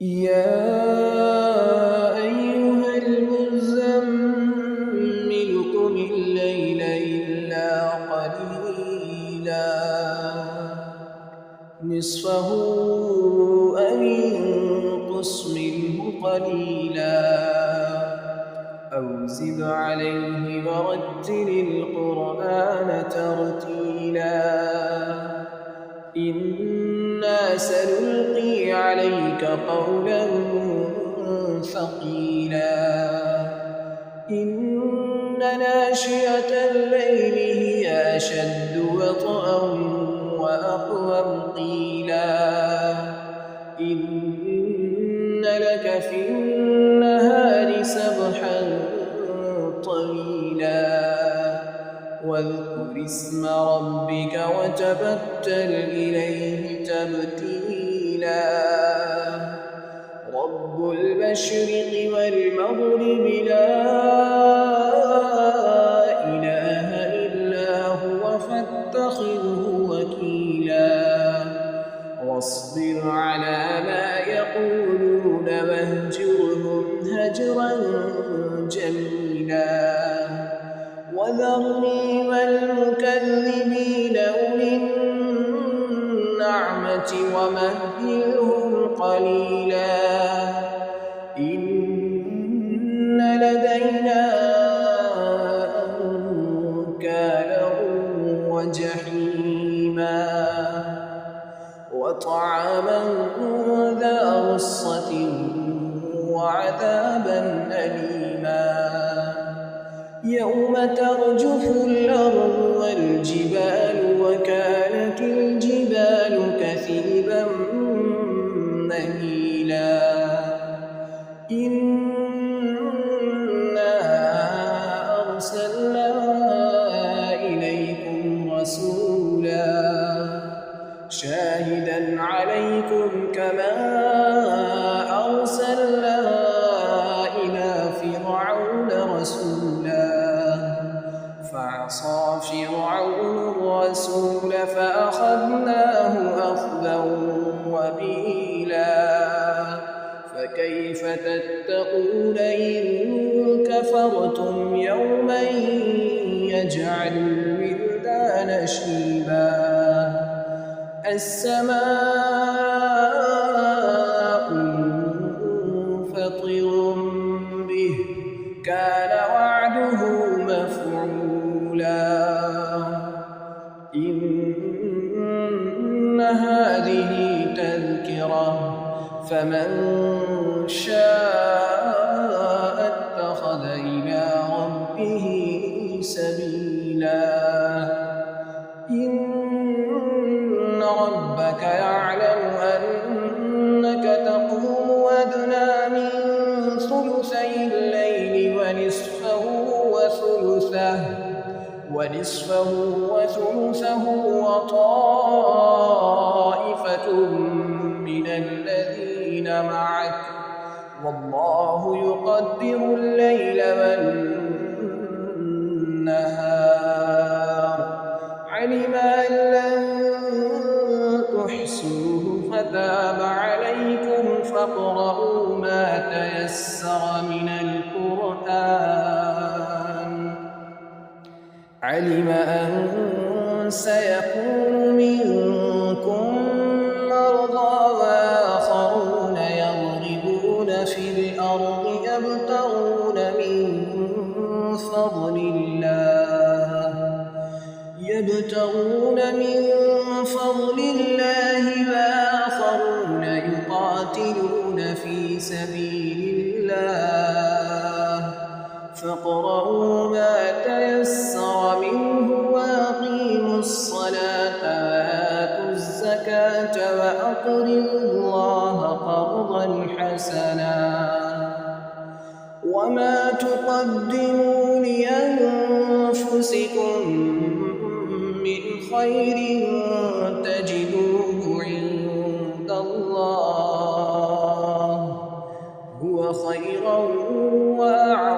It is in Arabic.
يا أيها المزمل قم الليل إلا قليلا نصفه أو انقص منه قليلا أو زد عليه ورتل القرآن ترتيلا إنا سنلقي عليك قولا ثقيلا إن ناشئة الليل هي أشد وطئا وأقوم قيلا إن لك في النهار سبحا طويلا واذكر اسم ربك وتبتل إليه تبتيلا رب المشرق والمغرب لا إله إلا هو فاتخذه وكيلا واصبر على ما يقولون واهجرهم هجرا جميلا وذرني والمكذبين أولي النعمة ومهلهم قليلا إن لدينا أنكالا وجحيما وطعاما ذا غصة وعذابا أليما يوم ترجف الأرض والجبال وكانت الجبال كثيبا مهيلا إنا أرسلنا إليكم رسولا شاهدا عليكم كما أرسلنا إلى فرعون رسولا فعصى فرعون الرسول فأخذناه أخذا وبيلا فكيف تتقون إن كفرتم يوما يجعل الولدان شيبا السماء منفطر به كان وعده مفعولا إن هذه تذكرة فمن شاء اتخذ إلى ربه سبيلا إن ربك يعلم أنك تقوم أدنى من ثلثي الليل ونصفه وثلثه وطائفة من الذين معك والله يقدر الليل والنهار علم أن لن تحصوه فتاب عليكم فاقرؤوا ما تيسر من القرآن علم أن سيكون منكم مرضى وآخرون يضربون في الأرض يبتغون من فضل الله وآخرون يقاتلون في سبيل الله فاقرؤوا ما تيسر منه وأقيموا الصلاة وآتوا الزكاة وأقرضوا الله قرضا حسنا وما تقدموا لأنفسكم من خير تجدوه عند الله هو خيرا وأعظم